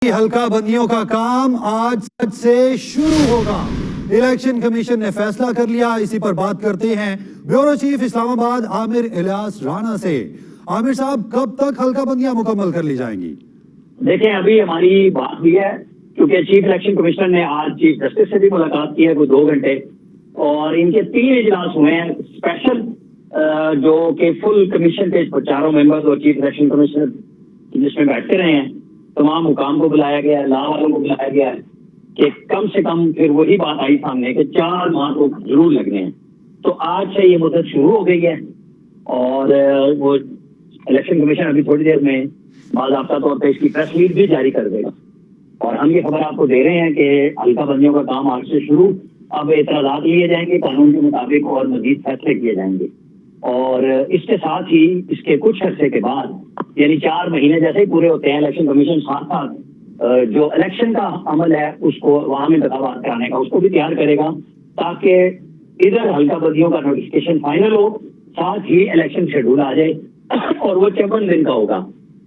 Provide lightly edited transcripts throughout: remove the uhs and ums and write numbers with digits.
हल्का बंदियों का काम आज से शुरू होगा। इलेक्शन कमीशन ने फैसला कर लिया। इसी पर बात करते हैं ब्यूरो चीफ इस्लामाबाद आमिर इलियास राणा से। आमिर साहब, कब तक हल्का बंदियां मुकम्मल कर ली जाएंगी? देखें, अभी हमारी बात हुई है क्योंकि चीफ इलेक्शन कमिश्नर ने आज चीफ जस्टिस से भी मुलाकात की है कोई 2 घंटे, और इनके 3 इजलास हुए हैं स्पेशल, जो कि फुल कमीशन के चारों मेंबर्स और चीफ इलेक्शन कमिश्नर जिसमें बैठते रहे हैं। तमाम हुकाम को बुलाया गया है, लॉ वालों को बुलाया गया है कि कम से कम फिर वही बात आई सामने कि 4 माह तो जरूर लगने हैं। तो आज से ये मुद्दत शुरू हो गई है और वो इलेक्शन कमीशन अभी थोड़ी देर में बाज़ाब्ता तौर पर इसकी प्रेस रिलीज भी जारी कर देगा। और हम ये खबर आपको दे रहे हैं कि हल्का बंदियों का काम आज से शुरू। अब एतराज़ात लिए जाएंगे कानून के मुताबिक और मजीद फैसले किए जाएंगे। और इसके साथ ही इसके कुछ अरसे के बाद, यानी 4 महीने जैसे ही पूरे होते हैं, इलेक्शन कमीशन साथ साथ जो इलेक्शन का अमल है उसको वहां में इंतखाबात कराने का उसको भी तैयार करेगा, ताकि इधर हल्का बंदियों का नोटिफिकेशन फाइनल हो, साथ ही इलेक्शन शेड्यूल आ जाए और वो 54 दिन का होगा।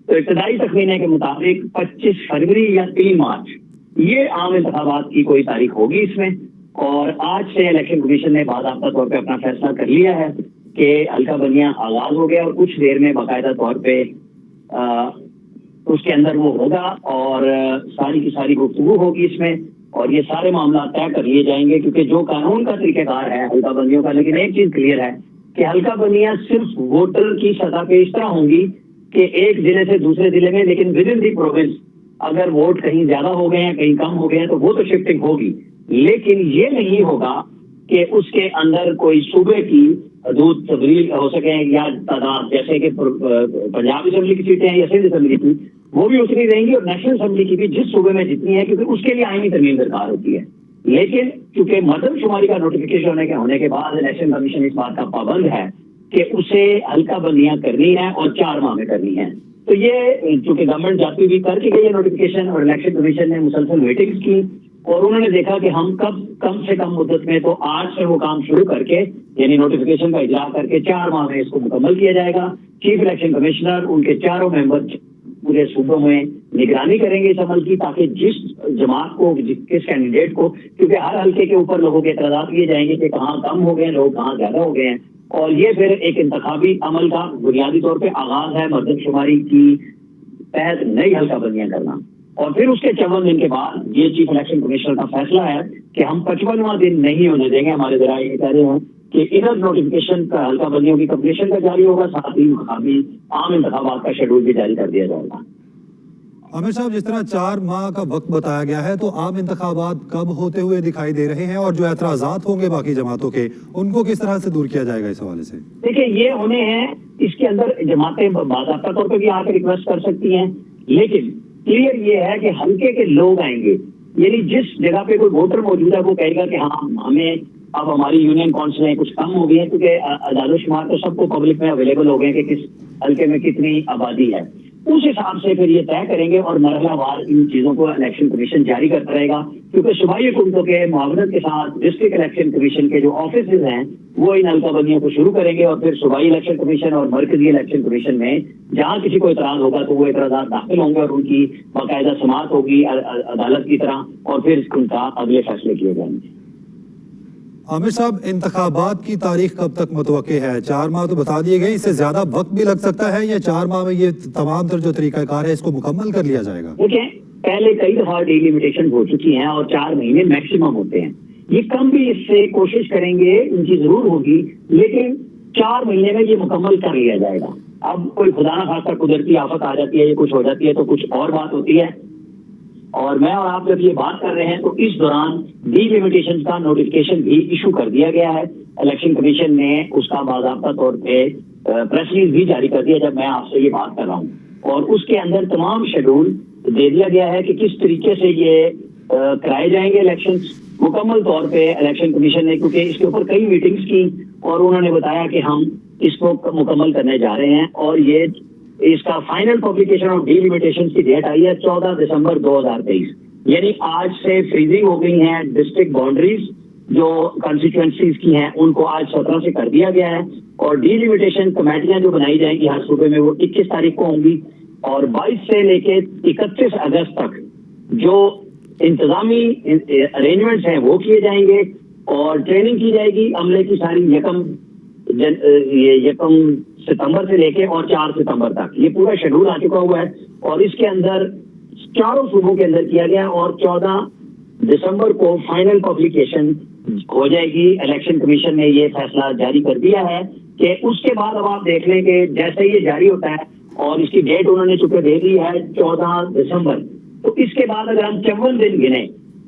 तो इब्तदाई तखमीने के मुताबिक 25 फरवरी या 3 मार्च ये आम इंतखाबात की कोई तारीख होगी इसमें। और आज से इलेक्शन कमीशन ने बाज़ाब्ता तौर पर अपना फैसला कर लिया है कि हल्का बंदियां आगाज हो गया और कुछ देर में बाकायदा तौर पे उसके अंदर वो होगा और सारी की सारी गुफ्तगू होगी इसमें, और ये सारे मामला तय कर लिए जाएंगे क्योंकि जो कानून का तरीक़ेकार है हल्का बंदियों का। लेकिन एक चीज क्लियर है कि हल्का बंदियां सिर्फ वोटर की सतह पे इस तरह होंगी कि एक जिले से दूसरे जिले में, लेकिन विद इन दी प्रोविंस अगर वोट कहीं ज्यादा हो गए हैं कहीं कम हो गए हैं तो वो तो शिफ्टिंग होगी, लेकिन ये नहीं होगा कि उसके अंदर कोई सूबे की हदूद तब्दील हो सके या तादाद, जैसे कि पंजाब असेंबली की सीटें हैं या सिंध असेंबली की, वो भी उतनी रहेंगी और नेशनल असेंबली की भी जिस सूबे में जितनी है, क्योंकि उसके लिए आईनी तरमीम दरकार होती है। लेकिन चूंकि मर्दमशुमारी का नोटिफिकेशन होने के बाद इलेक्शन कमीशन इस बात का पाबंद है कि उसे हल्का बंदियां करनी है और 4 माह में करनी है। तो ये चूंकि गवर्नमेंट जाती हुई करके गई है नोटिफिकेशन, और इलेक्शन कमीशन ने मुसलसल मीटिंग्स की और उन्होंने देखा कि हम कम से कम मुद्दत में, तो आज से वो काम शुरू करके यानी नोटिफिकेशन का इजरा करके 4 माह में इसको मुकम्मल किया जाएगा। चीफ इलेक्शन कमिश्नर उनके चारों मेंबर पूरे सूबों में निगरानी करेंगे इस अमल की, ताकि जिस जमात को, किस कैंडिडेट को, क्योंकि हर हल्के के ऊपर लोगों के एतराज़ात लिए जाएंगे कि कहाँ कम हो गए लोग, कहाँ ज्यादा हो गए हैं, और ये फिर एक इंतखाबी अमल का बुनियादी तौर पर आगाज है मर्दमशुमारी की तहत नई हल्का बंदियां करना। और फिर उसके 54 दिन के बाद ये चीफ इलेक्शन कमिश्नर का फैसला है कि हम 55वां दिन नहीं होने देंगे। हमारे जराये ये कह रहे हैं कि इधर नोटिफिकेशन का हल्का बंदियों की कंप्लीशन का जारी होगा, साथ ही मुकामी आम इंतखाबात का शेड्यूल भी जारी कर दिया जाएगा। आमिर साहब, जिस तरह 4 माह का वक्त बताया गया है, तो आम इंतखाबात कब होते हुए दिखाई दे रहे हैं, और जो एतराज़ात होंगे बाकी जमातों के उनको किस तरह से दूर किया जाएगा इस हवाले से? देखिए, ये होने हैं, इसके अंदर जमातें बाज़ाब्ता तौर पर भी आकर रिक्वेस्ट कर सकती हैं, लेकिन क्लियर ये है कि हल्के के लोग आएंगे, यानी जिस जगह पे कोई वोटर मौजूद है वो कहेगा कि हाँ हमें अब हमारी यूनियन काउंसिलें कुछ कम हो गई है, क्योंकि आदाद-ओ-शुमार तो सबको पब्लिक में अवेलेबल हो गए कि किस हल्के में कितनी आबादी है। उस हिसाब से फिर ये तय करेंगे और मरहलावार इन चीजों को इलेक्शन कमीशन जारी करता रहेगा, क्योंकि सूबाई हुकूमतों के मुआवनत के साथ डिस्ट्रिक्ट इलेक्शन कमीशन के जो ऑफिस हैं वो इन हल्का बंदियों को शुरू करेंगे, और फिर सूबाई इलेक्शन कमीशन और मरकजी इलेक्शन कमीशन में जहां किसी को इतराज होगा तो वो इतराजात दाखिल होंगे और उनकी बाकायदा समाअत होगी अदालत की तरह, और फिर उनका अगले फैसले किए जाएंगे। आमिर साहब, इंतखाबात की तारीख कब तक मुतवक्के है? 4 माह तो बता दिए गए, इससे ज्यादा वक्त भी लग सकता है, या 4 माह में ये तमाम तर जो तरीकाकार है इसको मुकम्मल कर लिया जाएगा? देखिए, पहले कई दफा डिलिमिटेशन हो चुकी हैं और 4 महीने मैक्सिमम होते हैं। ये कम भी इससे कोशिश करेंगे, इनकी जरूर होगी, लेकिन 4 महीने में ये मुकम्मल कर लिया जाएगा। अब कोई खुदा ना खास्ता कुदरती आफत आ जाती है, ये कुछ हो जाती है तो कुछ और बात होती है। और मैं और आप जब ये बात कर रहे हैं तो इस दौरान डिलिमिटेशन का नोटिफिकेशन भी इशू कर दिया गया है। इलेक्शन कमीशन ने उसका बाज़ाब्ता तौर पे प्रेस रिलीज भी जारी कर दिया जब मैं आपसे ये बात कर रहा हूँ, और उसके अंदर तमाम शेड्यूल दे दिया गया है कि किस तरीके से ये कराए जाएंगे इलेक्शन मुकम्मल तौर पे। इलेक्शन कमीशन ने क्योंकि इसके ऊपर कई मीटिंग्स की और उन्होंने बताया कि हम इसको मुकम्मल करने जा रहे हैं, और ये इसका फाइनल पब्लिकेशन ऑफ डिलिमिटेशन की डेट आई है 14 दिसंबर 2023, यानी आज से फ्रीजिंग हो गई है डिस्ट्रिक्ट बाउंड्रीज जो कॉन्स्टिट्यूएंसीज की हैं उनको आज 17 से कर दिया गया है, और डिलिमिटेशन कमेटियां जो बनाई जाएंगी हर सूबे में वो 21 तारीख को होंगी, और 22 से लेके 31 अगस्त तक जो इंतजामी अरेंजमेंट्स हैं वो किए जाएंगे और ट्रेनिंग की जाएगी अमले की सारी यकम सितंबर से लेके और 4 सितंबर तक। ये पूरा शेड्यूल आ चुका हुआ है और इसके अंदर चारों सूबों के अंदर किया गया और 14 दिसंबर को फाइनल पब्लिकेशन हो जाएगी। इलेक्शन कमीशन ने ये फैसला जारी कर दिया है कि उसके बाद अब आप देख लें कि जैसे ये जारी होता है और इसकी डेट उन्होंने चुके दे दी है 14 दिसंबर, तो इसके बाद अगर हम 54 दिन गिने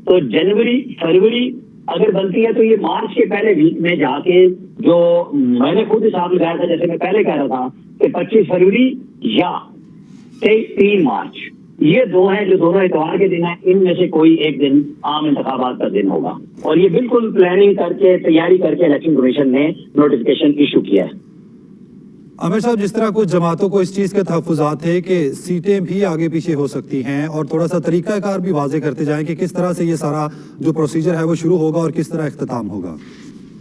तो जनवरी फरवरी अगर बनती है तो ये मार्च के पहले वीक में जाके, जो मैंने खुद हिसाब लगाया था, जैसे मैं पहले कह रहा था कि 25 फरवरी या 3 मार्च, ये दो हैं जो दोनों इतवार के दिन हैं, इनमें से कोई एक दिन आम इंतखाबात का दिन होगा। और ये बिल्कुल प्लानिंग करके तैयारी करके इलेक्शन कमीशन ने नोटिफिकेशन इशू किया है। आमिर साहब, जिस तरह कुछ जमातों को इस चीज के तहफ्फुज़ात थे कि सीटें भी आगे पीछे हो सकती हैं, और थोड़ा सा तरीकाकार भी वाजे करते जाएं कि किस तरह से ये सारा जो प्रोसीजर है वो शुरू होगा और किस तरह इख्तिताम होगा।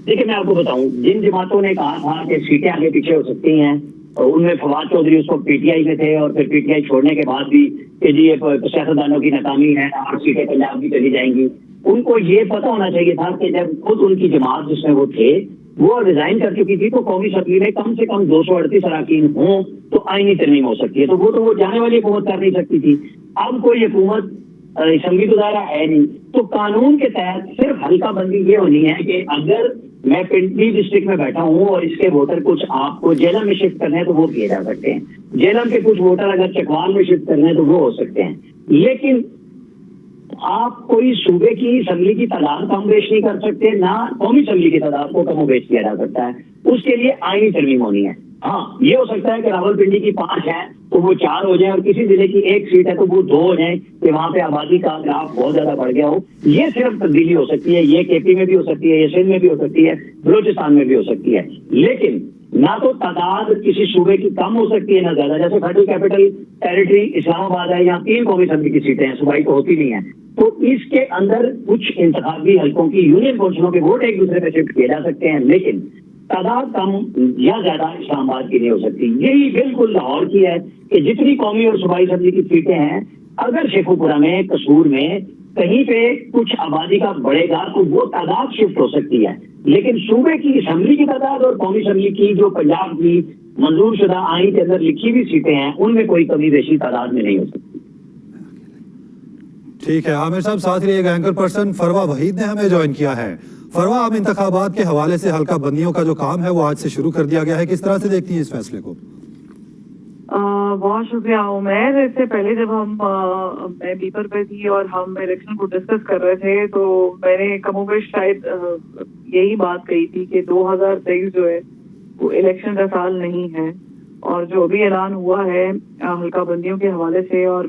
देखिए मैं आपको बताऊं, जिन जमातों ने कहा था कि सीटें आगे पीछे हो सकती हैं, और उनमें फवाद चौधरी उस वक्त पीटीआई में थे और फिर पीटीआई छोड़ने के बाद भी कि जी ये सियासतदानों की नाकामी है और सीटें पंजाब की चली जाएंगी। उनको ये पता होना चाहिए था कि जब खुद उनकी जमात जिसमें वो थे वो रिजाइन कर चुकी थी, तो कौमी असम्बली में कम से कम 238 अरकान हों तो आईनी तरमीम हो सकती है। तो वो जाने वाली हुकूमत कर नहीं सकती थी। अब कोई हुकूमत असम्बली तो दायरा है नहीं, तो कानून के तहत सिर्फ हल्का बंदी ये होनी है कि अगर मैं पिंडी डिस्ट्रिक्ट में बैठा हूँ और इसके वोटर कुछ आपको जेलम में शिफ्ट करने हैं तो वो किए जा सकते हैं। जेलम के कुछ वोटर अगर चकवाल में शिफ्ट करने हैं तो वो हो सकते हैं। लेकिन आप कोई सूबे की असम्बली की तादाद कम बेश नहीं कर सकते, ना कौमी असम्बली की तादाद को कम बेश किया जा सकता है। उसके लिए आईनी तरमीम होनी है। हाँ, ये हो सकता है कि रावलपिंडी की 5 है तो वो 4 हो जाए, और किसी जिले की 1 सीट है तो वो 2 हो जाए कि वहां पे आबादी का ग्राफ बहुत ज्यादा बढ़ गया हो। ये सिर्फ तब्दीली हो सकती है। ये केपी में भी हो सकती है, ये सिंध में भी हो सकती है, बलूचिस्तान में भी हो सकती है। लेकिन ना तो तादाद किसी सूबे की कम हो सकती है ना ज्यादा। जैसे फेडरल कैपिटल टेरिटरी इस्लामाबाद है, यहाँ 3 कौमी असम्बली की सीटें हैं, सूबाई तो होती नहीं है। तो इसके अंदर कुछ इंतखाबी हल्कों की यूनियन कौंसिलों के वोट एक दूसरे पे शिफ्ट किए जा सकते हैं, लेकिन तादाद कम या ज्यादा इस्लामाबाद की नहीं हो सकती। यही बिल्कुल लाहौर की है कि जितनी कौमी और सूबाई असम्बली की सीटें हैं, अगर शेखुपुरा में, कसूर में कहीं पे कुछ आबादी का बढ़ेगा तो वो तादाद शिफ्ट हो सकती है, लेकिन सूबे की असम्बली की तादाद और कौमी असम्बली की जो पंजाब की मंजूर शुदा आईन के अंदर लिखी हुई सीटें हैं उनमें कोई कमी बेशी तादाद में नहीं हो सकती। ठीक है आमिर साहब, साथ ही एक एंकर पर्सन फरवा वहीद ने हमें ज्वाइन किया है। फरवा, अब इंतखाबात के हवाले से हल्का बंदियों का जो काम है वो आज से शुरू कर दिया गया है, किस तरह से देखती है इस फैसले को? बहुत शुक्रिया उमैर। इससे पहले जब मैं बीपर पे थी और हम इलेक्शन को डिस्कस कर रहे थे तो मैंने कमोबेश शायद यही बात कही थी कि 2023 जो है वो इलेक्शन का साल नहीं है, और जो अभी ऐलान हुआ है हल्का बंदियों के हवाले से, और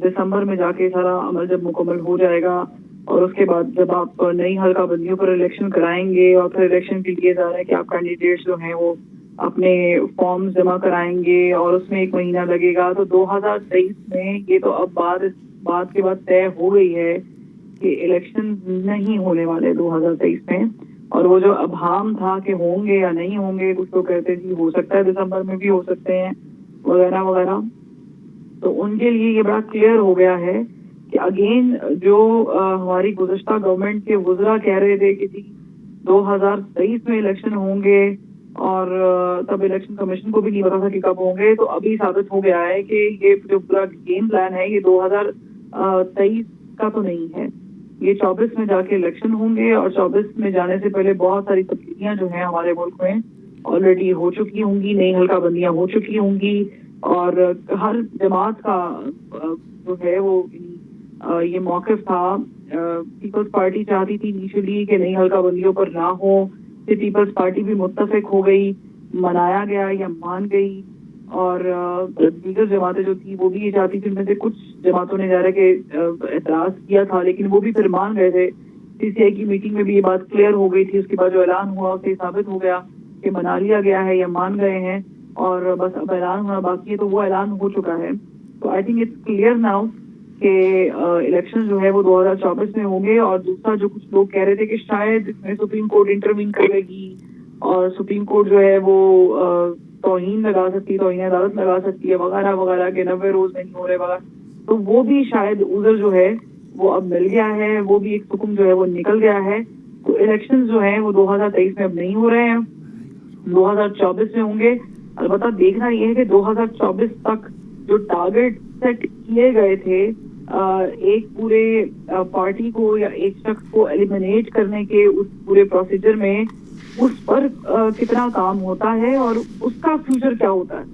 दिसंबर में जाके सारा अमल जब मुकम्मल हो जाएगा और उसके बाद जब आप नई हल्का बंदियों पर इलेक्शन कराएंगे और फिर इलेक्शन के लिए जा रहे हैं कि आप कैंडिडेट्स जो हैं वो अपने फॉर्म्स जमा कराएंगे और उसमें 1 महीना लगेगा। तो 2023 में ये तो अब बात के बाद तय हो गई है कि इलेक्शन नहीं होने वाले 2023 में, और वो जो अभाम था कि होंगे या नहीं होंगे, कुछ तो कहते थे हो सकता है दिसंबर में भी हो सकते हैं वगैरह वगैरह, तो उनके लिए ये बड़ा क्लियर हो गया है कि अगेन जो हमारी गुज़श्ता गवर्नमेंट के वज़रा कह रहे थे कि जी 2023 में इलेक्शन होंगे, और तब इलेक्शन कमीशन को भी नहीं पता था कि कब होंगे, तो अभी साबित हो गया है कि ये जो पूरा गेम प्लान है ये 2023 का तो नहीं है। ये 24 में जाके इलेक्शन होंगे, और 24 में जाने से पहले बहुत सारी तब्दीलियां जो हैं हमारे मुल्क में ऑलरेडी हो चुकी होंगी, नई हल्का बंदियां हो चुकी होंगी, और हर जमात का जो है वो ये मौक़िफ़ था। पीपल्स पार्टी चाहती थी इनिशियली कि नई हल्का बंदियों पर ना हो, फिर पीपल्स पार्टी भी मुत्तफिक हो गई, मनाया गया या मान गई, और दीगर जमातें जो थी वो भी ये चाहती थी। उनमें से कुछ जमातों ने ज़ाहिर के एतराज़ किया था, लेकिन वो भी फिर मान गए थे। सीसीआई की मीटिंग में भी ये बात क्लियर हो गई थी। उसके बाद जो ऐलान हुआ उससे साबित हो गया कि मना लिया गया है या मान गए हैं, और बस अब ऐलान होना बाकी है, तो वो ऐलान हो चुका है। तो I think it's clear now कि इलेक्शन जो है वो 2024 में होंगे। और दूसरा जो कुछ लोग कह रहे थे कि शायद इसमें सुप्रीम कोर्ट इंटरवीन करेगी और सुप्रीम कोर्ट जो है वो तौहीन लगा सकती है, तौहीन अदालत लगा सकती है वगैरह वगैरह, के 90 रोज नहीं हो रहे वगैरह, تو وہ بھی شاید عذر جو ہے وہ اب مل گیا ہے, وہ بھی ایک حکم جو ہے وہ نکل گیا ہے. تو الیکشن جو ہیں وہ 2023 میں اب نہیں ہو رہے ہیں, 2024 میں ہوں گے. البتہ دیکھنا یہ ہے کہ 2024 تک جو ٹارگٹ سیٹ کیے گئے تھے ایک پورے پارٹی کو یا ایک شخص کو ایلیمینیٹ کرنے کے اس پورے پروسیجر میں, اس پر کتنا کام ہوتا ہے اور اس کا فیوچر کیا ہوتا ہے.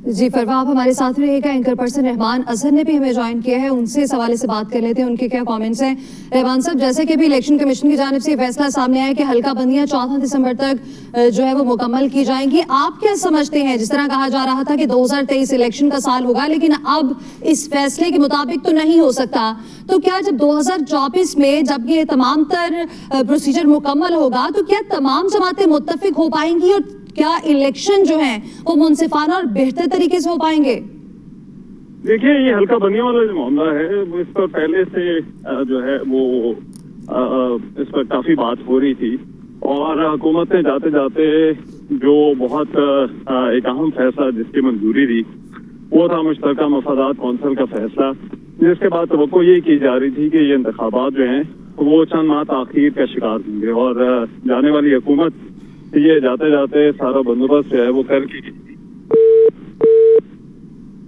جی فروا, آپ ہمارے ساتھ رہے گا. اینکر پرسن رحمان اظہر نے بھی ہمیں جوائن کیا ہے, ان سے اس حوالے سے بات کر لیتے ہیں, ان کے کیا کامنٹس ہیں. رحمان صاحب, جیسے کہ بھی الیکشن کمیشن کی جانب سے فیصلہ سامنے آیا کہ حلقہ بندیاں 14 دسمبر تک جو ہے وہ مکمل کی جائیں گی, آپ کیا سمجھتے ہیں؟ جس طرح کہا جا رہا تھا کہ 2023 الیکشن کا سال ہوگا, لیکن اب اس فیصلے کے مطابق تو نہیں ہو سکتا, تو کیا جب 2024 میں جب یہ تمام تر پروسیجر مکمل ہوگا تو کیا تمام جماعتیں متفق ہو پائیں گی, اور کیا الیکشن جو ہیں وہ منصفانہ اور بہتر طریقے سے ہو پائیں گے؟ دیکھیے, یہ حلقہ بندیوں والا جو معاملہ ہے اس پر پہلے سے جو ہے وہ اس پر کافی بات ہو رہی تھی, اور حکومت نے جاتے جاتے جو بہت ایک اہم فیصلہ جس کی منظوری دی وہ تھا مشترکہ مفادات کونسل کا فیصلہ, جس کے بعد توقع یہ کی جا رہی تھی کہ یہ انتخابات جو ہیں وہ چند ماہ تاخیر کا شکار ہوں گے, اور جانے والی حکومت یہ جاتے جاتے سارا بندوبست جو ہے وہ کر کی.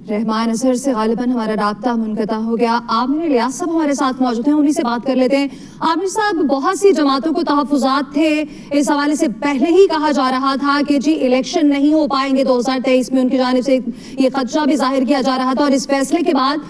رحمان اظہر سے غالباً ہمارا رابطہ منقطع ہو گیا. عامر الیاس صاحب ہمارے ساتھ موجود ہیں, انہی سے بات کر لیتے ہیں. عامر صاحب, بہت سی جماعتوں کو تحفظات تھے, اس حوالے سے پہلے ہی کہا جا رہا تھا کہ جی الیکشن نہیں ہو پائیں گے 2023 میں, ان کی جانب سے یہ خدشہ بھی ظاہر کیا جا رہا تھا, اور اس فیصلے کے بعد